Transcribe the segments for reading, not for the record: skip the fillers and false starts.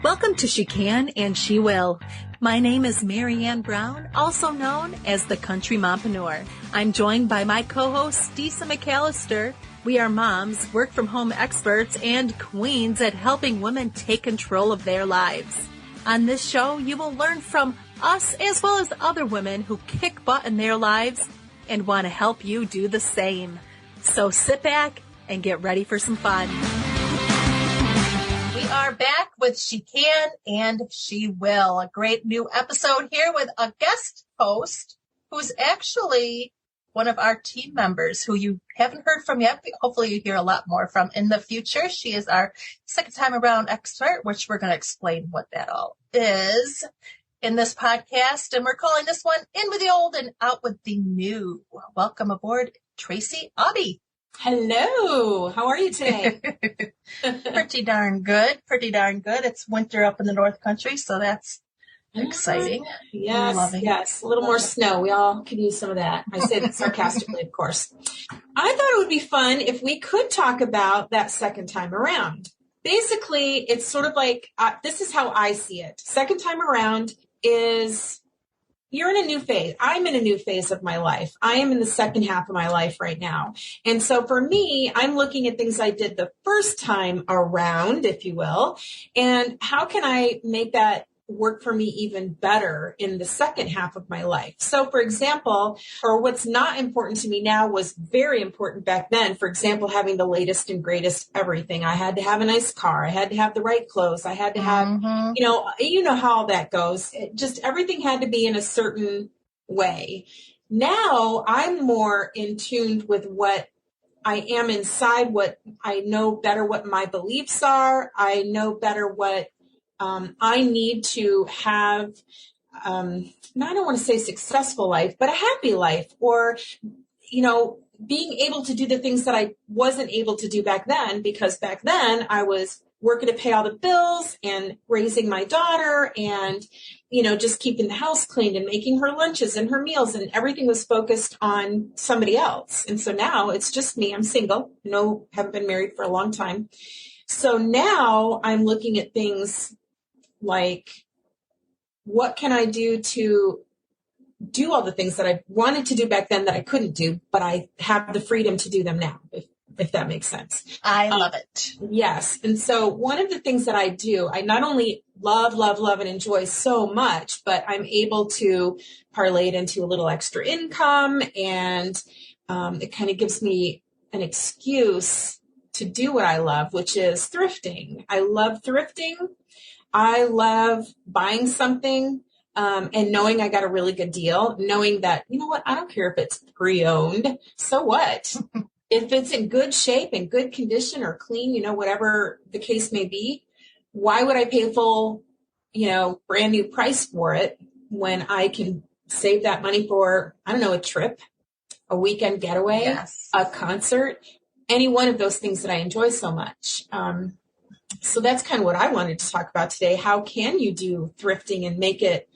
Welcome to She Can and She Will. My name is Marianne Brown, also known as the Country Mompreneur. I'm joined by my co-host, Disa McAllister. We are moms, work-from-home experts, and queens at helping women take control of their lives. On this show, you will learn from us as well as other women who kick butt in their lives and want to help you do the same. So sit back and get ready for some fun. We are back with She Can and She Will, a great new episode here with a guest host who's actually one of our team members who you haven't heard from yet. Hopefully you hear a lot more from in the future. She is our second time around expert, which we're going to explain what that all is in this podcast. And we're calling this one In with the Old and Out with the New. Welcome aboard, Tracey Aubey. Hello. How are you today? Pretty darn good. It's winter up in the North Country, so that's exciting. Yes. A little more snow. We all could use some of that. I say that sarcastically, of course. I thought it would be fun if we could talk about that second time around. Basically, it's sort of like, this is how I see it. Second time around is you're in a new phase. I'm in a new phase of my life. I am in the second half of my life right now. And so for me, I'm looking at things I did the first time around, if you will, and how can I make that work for me even better in the second half of my life. So for example, or what's not important to me now was very important back then. For example, having the latest and greatest everything. I had to have a nice car. I had to have the right clothes. I had to have, you know how all that goes. Everything had to be in a certain way. Now I'm more in tune with what I am inside, what I know better, what my beliefs are. I know better what I need to have, I don't want to say successful life, but a happy life, or, being able to do the things that I wasn't able to do back then, because back then I was working to pay all the bills and raising my daughter and, just keeping the house cleaned and making her lunches and her meals, and everything was focused on somebody else. And so now it's just me. I'm single, haven't been married for a long time. So now I'm looking at things like, what can I do to do all the things that I wanted to do back then that I couldn't do, but I have the freedom to do them now, if that makes sense. I love it. Yes. And so one of the things that I do, I not only love, and enjoy so much, but I'm able to parlay it into a little extra income, and it kind of gives me an excuse to do what I love, which is thrifting. I love thrifting. I love buying something and knowing I got a really good deal, knowing that, I don't care if it's pre-owned. So what? If it's in good shape and good condition or clean, whatever the case may be, why would I pay full, brand new price for it when I can save that money for, a trip, a weekend getaway, yes, a concert, any one of those things that I enjoy so much. So that's kind of what I wanted to talk about today. How can you do thrifting and make it,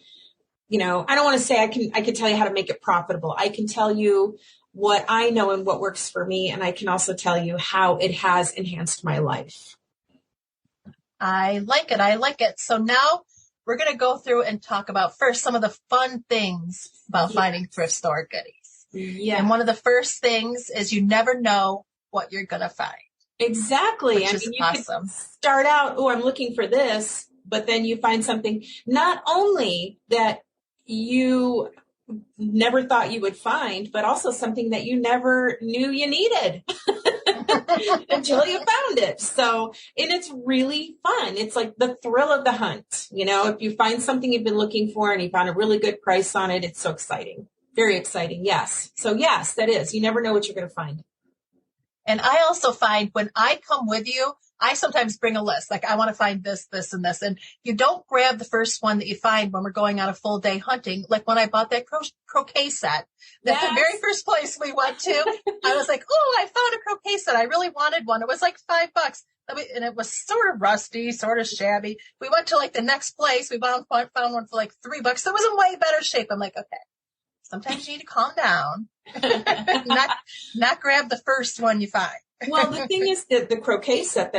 I don't want to say I can tell you how to make it profitable. I can tell you what I know and what works for me. And I can also tell you how it has enhanced my life. I like it. So now we're going to go through and talk about first some of the fun things about finding thrift store goodies. Yeah. And one of the first things is you never know what you're going to find. Exactly. Which is awesome. Can start out, I'm looking for this, but then you find something not only that you never thought you would find, but also something that you never knew you needed until you found it. So, and it's really fun. It's like the thrill of the hunt. If you find something you've been looking for and you found a really good price on it, it's so exciting. Very exciting. Yes. So yes, that is. You never know what you're going to find. And I also find when I come with you, I sometimes bring a list. Like, I want to find this, this, and this. And you don't grab the first one that you find when we're going on a full day hunting. Like when I bought that croquet set, that's the very first place we went to. I was like, oh, I found a croquet set. I really wanted one. It was like $5. And it was sort of rusty, sort of shabby. We went to like the next place. We found one for like $3. That was in way better shape. I'm like, okay, sometimes you need to calm down. not grab the first one you find. Well, the thing is that the croquet set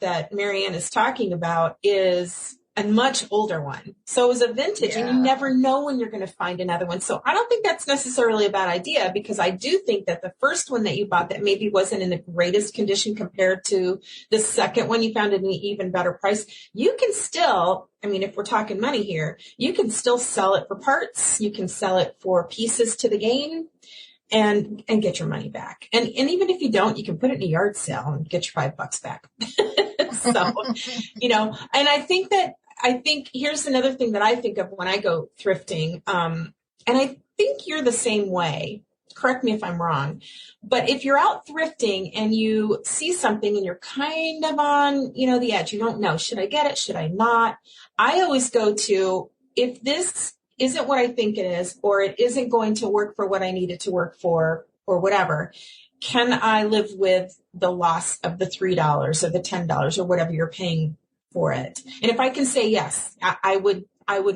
that Marianne is talking about is a much older one. So it was a vintage, and you never know when you're going to find another one. So I don't think that's necessarily a bad idea, because I do think that the first one that you bought that maybe wasn't in the greatest condition compared to the second one you found at an even better price, you can still, I mean, if we're talking money here, you can still sell it for parts. You can sell it for pieces to the game and get your money back. And even if you don't, you can put it in a yard sale and get your $5 back. So, you know, and I think here's another thing that I think of when I go thrifting. And I think you're the same way. Correct me if I'm wrong. But if you're out thrifting and you see something and you're kind of on, you know, the edge, you don't know, should I get it? Should I not? I always go to, if this isn't what I think it is, or it isn't going to work for what I need it to work for, or whatever, can I live with the loss of the $3 or the $10 or whatever you're paying for it? And if I can say yes, I would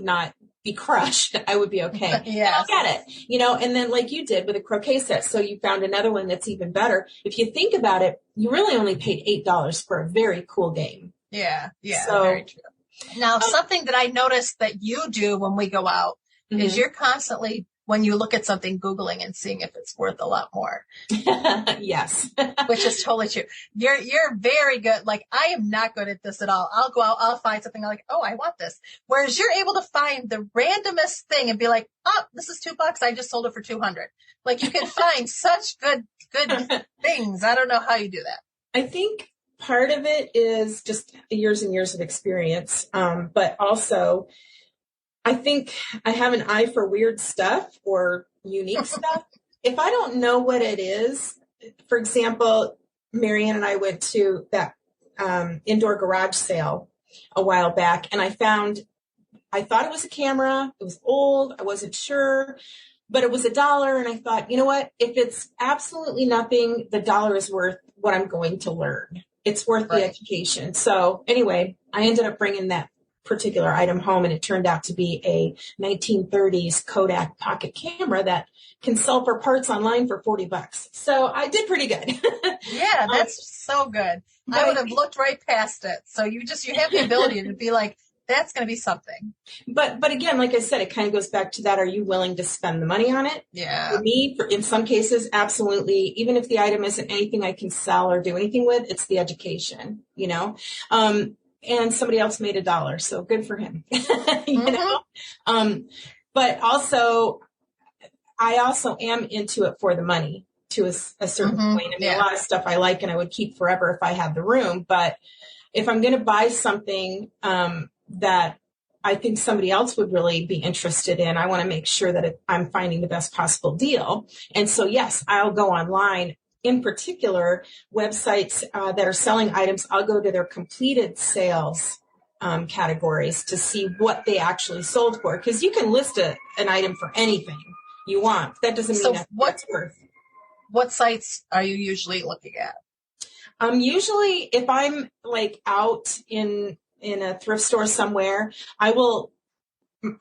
not be crushed. I would be okay. Yes. I'll get it, you know, and then like you did with a croquet set. So you found another one that's even better. If you think about it, you really only paid $8 for a very cool game. Yeah. Yeah. So, very true. Now, something that I noticed that you do when we go out is you're constantly, when you look at something, Googling and seeing if it's worth a lot more. Yes. Which is totally true. You're very good. Like, I am not good at this at all. I'll go out, I'll find something I'm like, oh, I want this. Whereas you're able to find the randomest thing and be like, oh, this is $2. I just sold it for 200. Like, you can find such good things. I don't know how you do that. I think part of it is just years and years of experience. But also, I think I have an eye for weird stuff or unique stuff. If I don't know what it is, for example, Marianne and I went to that indoor garage sale a while back, and I thought it was a camera. It was old. I wasn't sure, but it was $1. And I thought, you know what? If it's absolutely nothing, the $1 is worth what I'm going to learn. It's worth the education. So anyway, I ended up bringing that particular item home, and it turned out to be a 1930s Kodak pocket camera that can sell for parts online for $40. So I did pretty good. Yeah, that's so good. I would have looked right past it. So you have the ability to be like, that's going to be something. But again, like I said, it kind of goes back to that. Are you willing to spend the money on it? Yeah. For me, in some cases, absolutely. Even if the item isn't anything I can sell or do anything with, it's the education, you know? And somebody else made $1, so good for him, you know? But also, I also am into it for the money to a certain point. I mean, a lot of stuff I like and I would keep forever if I had the room. But if I'm going to buy something that I think somebody else would really be interested in, I want to make sure that I'm finding the best possible deal. And so, yes, I'll go online. In particular, websites that are selling items, I'll go to their completed sales categories to see what they actually sold for. Because you can list an item for anything you want. That doesn't mean that's what it's worth. What sites are you usually looking at? Usually, if I'm like out in a thrift store somewhere, I will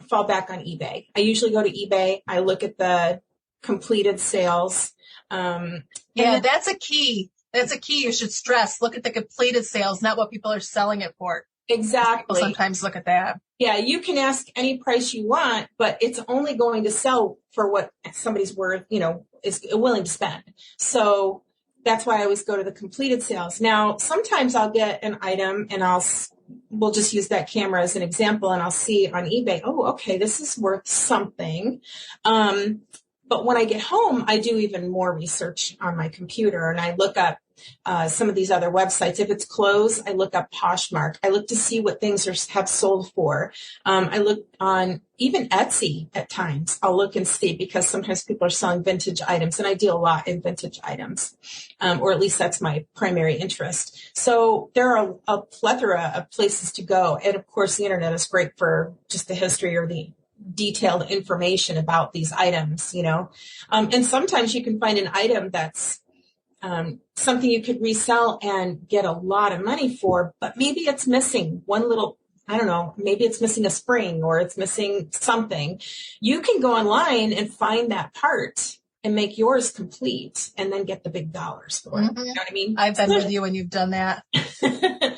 fall back on eBay. I usually go to eBay. I look at the completed sales. Yeah, that's a key. That's a key you should stress. Look at the completed sales, not what people are selling it for. Exactly. People sometimes look at that. Yeah, you can ask any price you want, but it's only going to sell for what somebody's worth, you know, is willing to spend. So that's why I always go to the completed sales. Now, sometimes I'll get an item and we'll just use that camera as an example, and I'll see on eBay, oh, okay, this is worth something. But when I get home, I do even more research on my computer, and I look up some of these other websites. If it's clothes, I look up Poshmark. I look to see what things have sold for. I look on even Etsy at times. I'll look and see, because sometimes people are selling vintage items, and I deal a lot in vintage items, or at least that's my primary interest. So there are a plethora of places to go. And of course, the internet is great for just the history or the detailed information about these items, you know. And sometimes you can find an item that's something you could resell and get a lot of money for, but maybe it's missing one little, I don't know, maybe it's missing a spring or it's missing something. You can go online and find that part and make yours complete and then get the big dollars for it. You know what I mean? I've been with you when you've done that.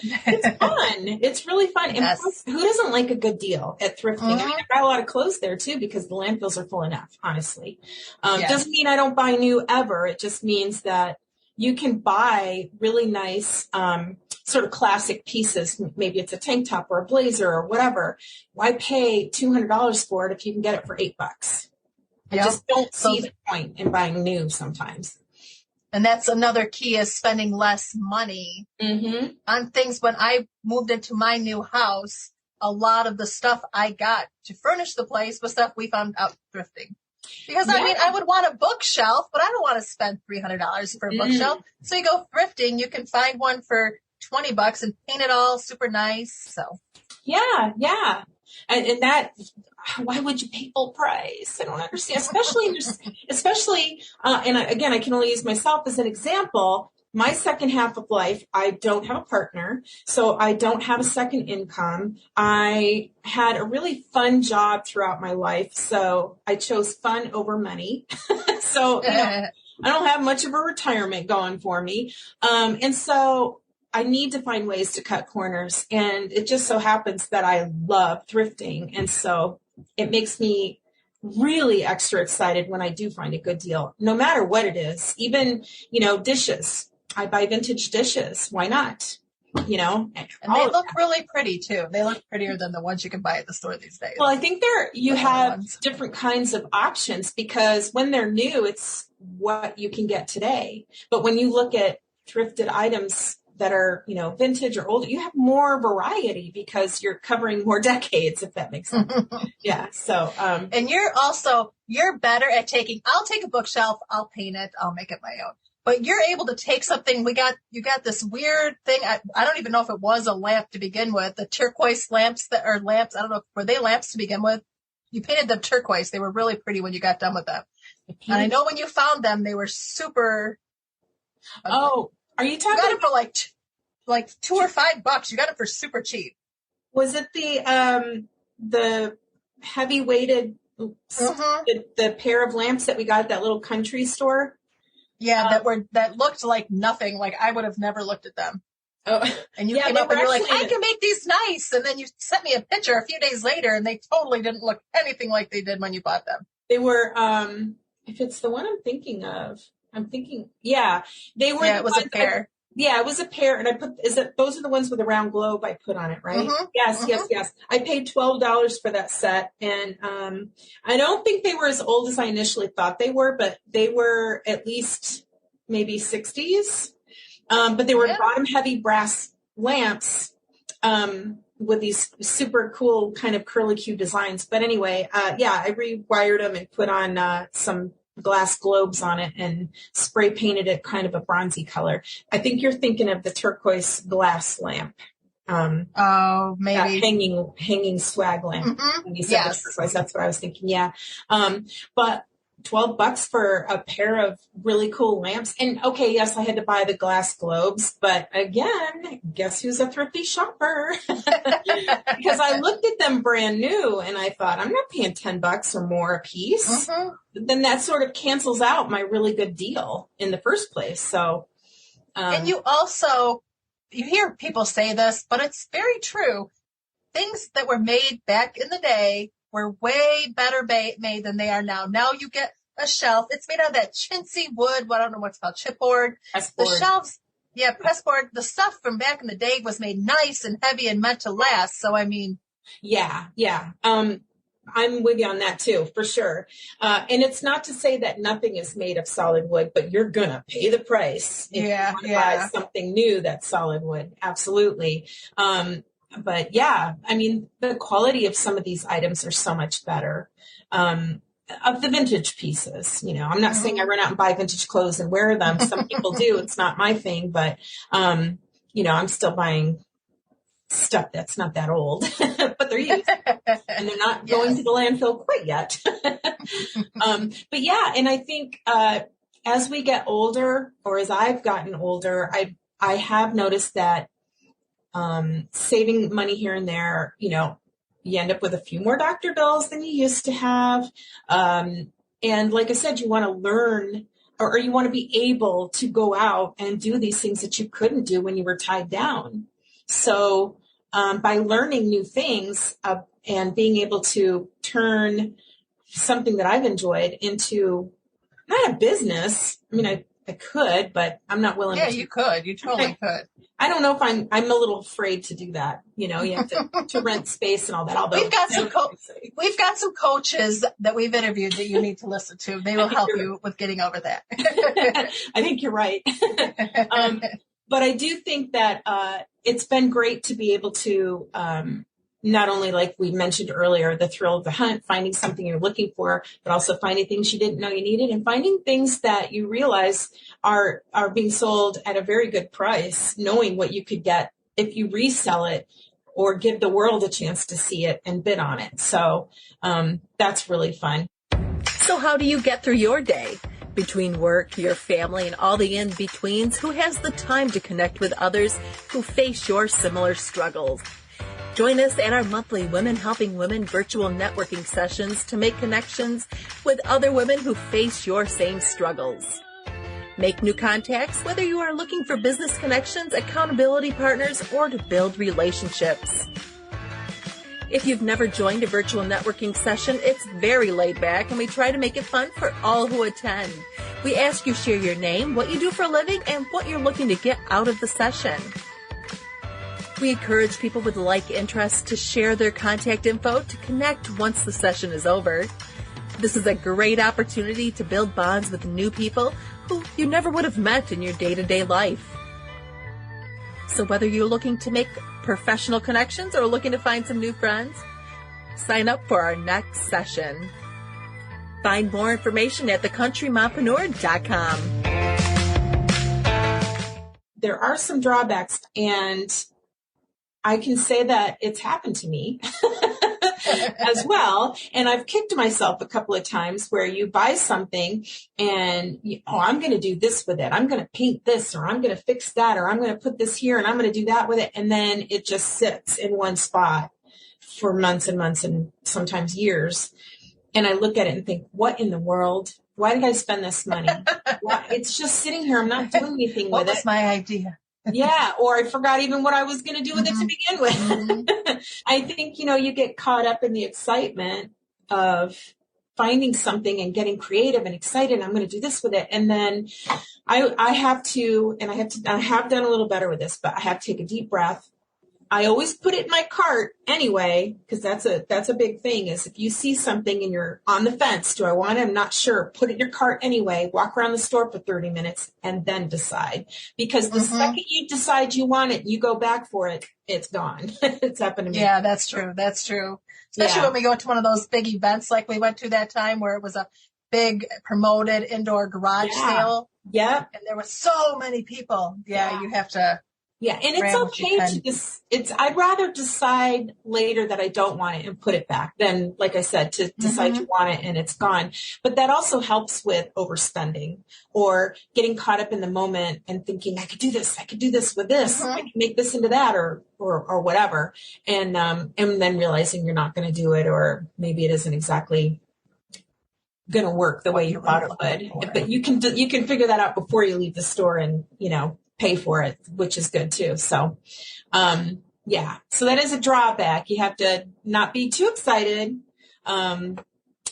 it's fun. It's really fun. And plus, who doesn't like a good deal at thrifting? I mean, I got a lot of clothes there too, because the landfills are full enough, honestly. Doesn't mean I don't buy new ever. It just means that you can buy really nice, sort of classic pieces. Maybe it's a tank top or a blazer or whatever. Why pay $200 for it if you can get it for $8? I just don't see the point in buying new sometimes. And that's another key, is spending less money on things. When I moved into my new house, a lot of the stuff I got to furnish the place was stuff we found out thrifting. Because I mean, I would want a bookshelf, but I don't want to spend $300 for a bookshelf. So you go thrifting, you can find one for $20 and paint it all super nice. So yeah. And that, why would you pay full price? I don't understand, especially, and again, I can only use myself as an example. My second half of life, I don't have a partner, so I don't have a second income. I had a really fun job throughout my life, so I chose fun over money. So I don't have much of a retirement going for me. And so I need to find ways to cut corners. And it just so happens that I love thrifting. And so it makes me really extra excited when I do find a good deal, no matter what it is. Even, dishes. I buy vintage dishes. Why not? And they look really pretty too. They look prettier than the ones you can buy at the store these days. Well, I think you have different kinds of options, because when they're new, it's what you can get today. But when you look at thrifted items that are, vintage or older, you have more variety because you're covering more decades, if that makes sense. Yeah. So, and you're better at I'll take a bookshelf, I'll paint it, I'll make it my own. But you're able to take something, you got this weird thing. I don't even know if it was a lamp to begin with. The turquoise lamps I don't know, were they lamps to begin with? You painted them turquoise. They were really pretty when you got done with them. And I know when you found them, they were super. Oh, are you talking? You got them for like $2 or $5. You got it for super cheap. Was it the heavy weighted, the pair of lamps that we got at that little country store? Yeah, that looked like nothing. Like I would have never looked at them. Oh, and you came up and you're like, I can make these nice. And then you sent me a picture a few days later, and they totally didn't look anything like they did when you bought them. They were, if it's the one I'm thinking of, they were. Yeah, it was a pair. It was a pair, and those are the ones with a round globe I put on it, right? Yes. I paid $12 for that set, and I don't think they were as old as I initially thought they were, but they were at least maybe 60s. But they were bottom heavy brass lamps with these super cool kind of curlicue designs. But anyway, I rewired them and put on some glass globes on it and spray painted it kind of a bronzy color. I think you're thinking of the turquoise glass lamp. Maybe hanging swag lamp. When you said the turquoise, that's what I was thinking. Yeah. But $12 for a pair of really cool lamps. And okay, yes, I had to buy the glass globes, but again, guess who's a thrifty shopper? Because I looked at them brand new and I thought, I'm not paying $10 or more a piece. Then that sort of cancels out my really good deal in the first place. So, and you hear people say this, but it's very true. Things that were made back in the day were way better made than they are now. Now you get a shelf. It's made out of that chintzy wood. I don't know what's called, chipboard. The shelves, pressboard. The stuff from back in the day was made nice and heavy and meant to last. So, I mean. Yeah. I'm with you on that too, for sure. And it's not to say that nothing is made of solid wood, but you're going to pay the price if you want to buy something new that's solid wood. Absolutely. But yeah, I mean, the quality of some of these items are so much better. Of the vintage pieces, I'm not saying I run out and buy vintage clothes and wear them. Some people do. It's not my thing, but, I'm still buying stuff that's not that old, but they're used and they're not going to the landfill quite yet. But yeah, and I think, as we get older, or as I've gotten older, I have noticed that saving money here and there, you end up with a few more doctor bills than you used to have. And like I said, you want to learn, or you want to be able to go out and do these things that you couldn't do when you were tied down. So by learning new things and being able to turn something that I've enjoyed into not a business. I mean, I could, but I'm not willing. Yeah, you could. You totally could. I don't know if I'm a little afraid to do that. You have to rent space and all that. Although we've got some coaches that we've interviewed that you need to listen to. They will help you with getting over that. I think you're right. But I do think that it's been great to be able to not only, like we mentioned earlier, the thrill of the hunt, finding something you're looking for, but also finding things you didn't know you needed and finding things that you realize are being sold at a very good price, knowing what you could get if you resell it or give the world a chance to see it and bid on it. So that's really fun. So how do you get through your day? Between work, your family, and all the in-betweens, who has the time to connect with others who face your similar struggles? Join us at our monthly Women Helping Women virtual networking sessions to make connections with other women who face your same struggles. Make new contacts, whether you are looking for business connections, accountability partners, or to build relationships. If you've never joined a virtual networking session, it's very laid back and we try to make it fun for all who attend. We ask you share your name, what you do for a living, and what you're looking to get out of the session. We encourage people with like interests to share their contact info to connect once the session is over. This is a great opportunity to build bonds with new people who you never would have met in your day-to-day life. So whether you're looking to make professional connections or looking to find some new friends, sign up for our next session. Find more information at thecountrymompreneur.com. There are some drawbacks, and I can say that it's happened to me as well. And I've kicked myself a couple of times where you buy something and, I'm going to do this with it. I'm going to paint this, or I'm going to fix that, or I'm going to put this here and I'm going to do that with it. And then it just sits in one spot for months and months and sometimes years. And I look at it and think, what in the world? Why did I spend this money? It's just sitting here. I'm not doing anything with it. What was my idea? Yeah, or I forgot even what I was going to do with it to begin with. Mm-hmm. I think, you get caught up in the excitement of finding something and getting creative and excited. I'm going to do this with it. And then I have done a little better with this, but I have to take a deep breath. I always put it in my cart anyway, because that's a big thing, is if you see something and you're on the fence, do I want it? I'm not sure. Put it in your cart anyway, walk around the store for 30 minutes and then decide. Because the second you decide you want it, you go back for it, it's gone. It's happened to me. Yeah, that's true. That's true. Especially when we go to one of those big events like we went to that time where it was a big promoted indoor garage sale. Yeah. And there were so many people. Yeah. You have to. Yeah, and it's okay to I'd rather decide later that I don't want it and put it back than, like I said, to decide you want it and it's gone. But that also helps with overspending or getting caught up in the moment and thinking, I could do this with this, I can make this into that or whatever. And then realizing you're not going to do it, or maybe it isn't exactly going to work the way you thought it would. But you can figure that out before you leave the store and, pay for it, which is good too. So, so that is a drawback. You have to not be too excited, and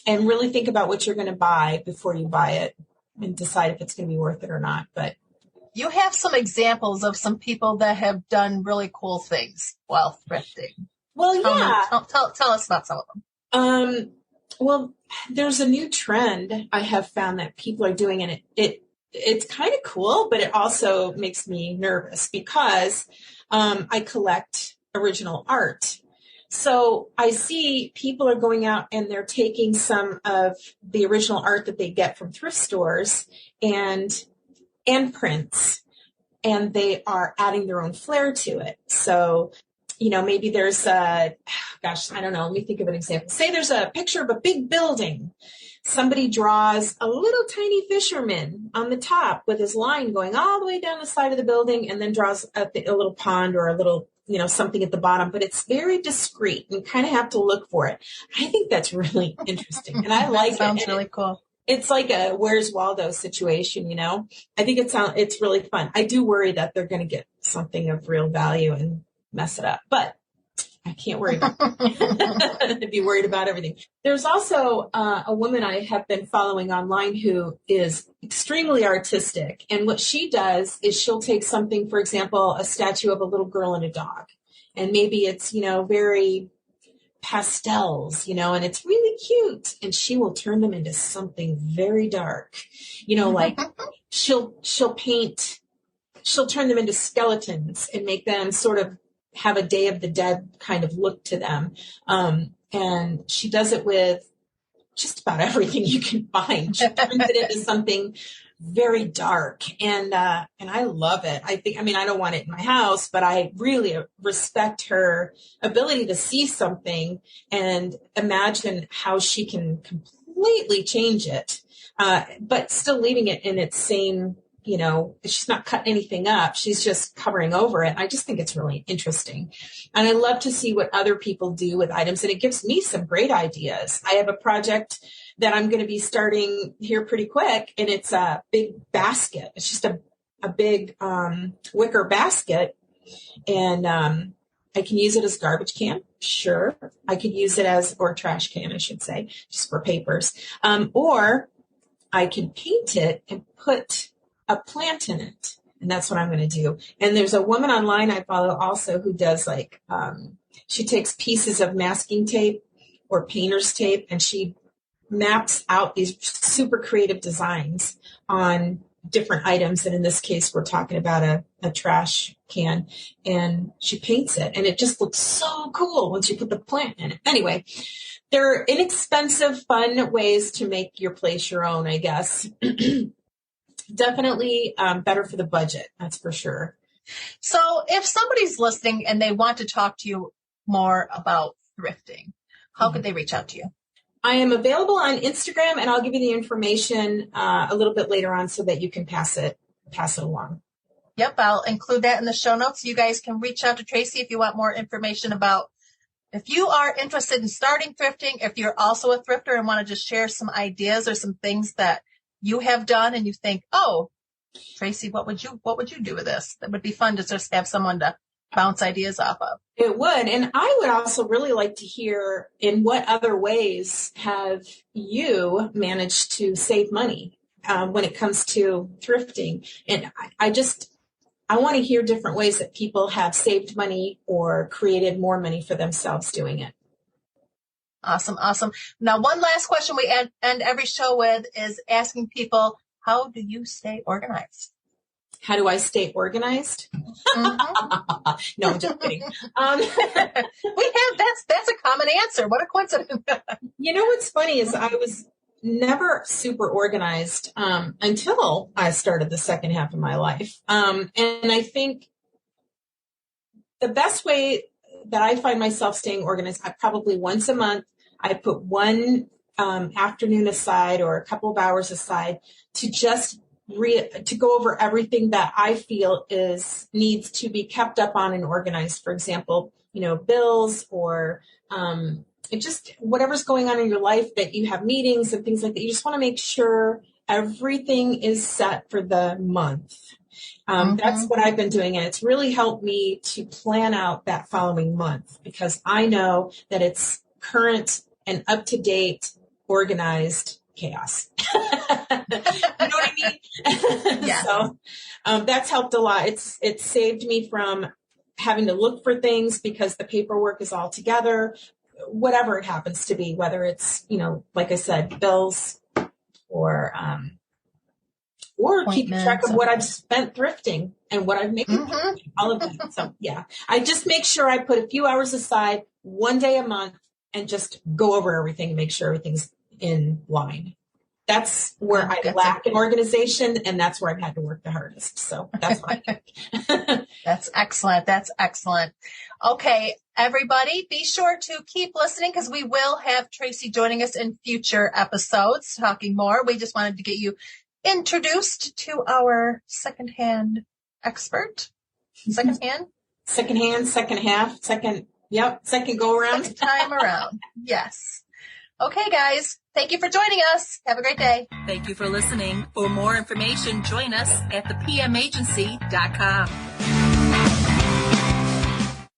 really think about what you're going to buy before you buy it and decide if it's going to be worth it or not. But you have some examples of some people that have done really cool things while thrifting. Well, yeah. Tell us about some of them. Well, there's a new trend I have found that people are doing, and it's kind of cool, but it also makes me nervous because I collect original art. So I see people are going out and they're taking some of the original art that they get from thrift stores and prints, and they are adding their own flair to it. So, maybe there's I don't know. Let me think of an example. Say there's a picture of a big building. Somebody draws a little tiny fisherman on the top with his line going all the way down the side of the building, and then draws a little pond or a little, something at the bottom, but it's very discreet and kind of have to look for it. I think that's really interesting. And I like it. Sounds really cool. It's like a Where's Waldo situation, I think it's really fun. I do worry that they're going to get something of real value and mess it up. But I can't worry about it. I'd be worried about everything. There's also a woman I have been following online who is extremely artistic. And what she does is she'll take something, for example, a statue of a little girl and a dog. And maybe it's, very pastels, and it's really cute. And she will turn them into something very dark, like she'll turn them into skeletons and make them sort of have a Day of the Dead kind of look to them. And she does it with just about everything you can find. She turns it into something very dark. And I love it. I don't want it in my house, but I really respect her ability to see something and imagine how she can completely change it, but still leaving it in its same, she's not cutting anything up. She's just covering over it. I just think it's really interesting. And I love to see what other people do with items. And it gives me some great ideas. I have a project that I'm going to be starting here pretty quick. And it's a big basket. It's just a big wicker basket. And I can use it as garbage can. Sure. I could use it or trash can, I should say, just for papers. Or I can paint it and put a plant in it. And that's what I'm going to do. And there's a woman online I follow also who does she takes pieces of masking tape or painter's tape and she maps out these super creative designs on different items. And in this case, we're talking about a trash can, and she paints it and it just looks so cool once you put the plant in it. Anyway, they're inexpensive, fun ways to make your place your own, I guess. Definitely better for the budget. That's for sure. So if somebody's listening and they want to talk to you more about thrifting, how could they reach out to you? I am available on Instagram, and I'll give you the information a little bit later on so that you can pass it along. Yep, I'll include that in the show notes. You guys can reach out to Tracey if you want more information about if you are interested in starting thrifting, if you're also a thrifter and want to just share some ideas or some things that you have done and you think, oh, Tracey, what would you do with this? That would be fun to just have someone to bounce ideas off of. It would. And I would also really like to hear in what other ways have you managed to save money when it comes to thrifting. And I want to hear different ways that people have saved money or created more money for themselves doing it. Awesome. Now, one last question we end every show with is asking people, how do you stay organized? How do I stay organized? Mm-hmm. No, I'm just kidding. That's a common answer. What a coincidence. What's funny is I was never super organized until I started the second half of my life. And I think the best way that I find myself staying organized, I probably once a month, I put one afternoon aside or a couple of hours aside to just to go over everything that I feel needs to be kept up on and organized. For example, bills or just whatever's going on in your life that you have meetings and things like that. You just want to make sure everything is set for the month. That's what I've been doing. And it's really helped me to plan out that following month because I know that it's current and up-to-date, organized chaos. You know what I mean? Yeah. So that's helped a lot. It's saved me from having to look for things because the paperwork is all together, whatever it happens to be, whether it's, like I said, bills or keeping track of what I've spent thrifting and what I've made, all of that. So yeah, I just make sure I put a few hours aside, one day a month, and just go over everything and make sure everything's in line. That's where I lack in organization, and that's where I've had to work the hardest. So that's why. That's excellent. Okay, everybody, be sure to keep listening because we will have Tracey joining us in future episodes talking more. We just wanted to get you introduced to our secondhand expert. Second go around. Second time around. Yes. Okay, guys. Thank you for joining us. Have a great day. Thank you for listening. For more information, join us at thepmagency.com.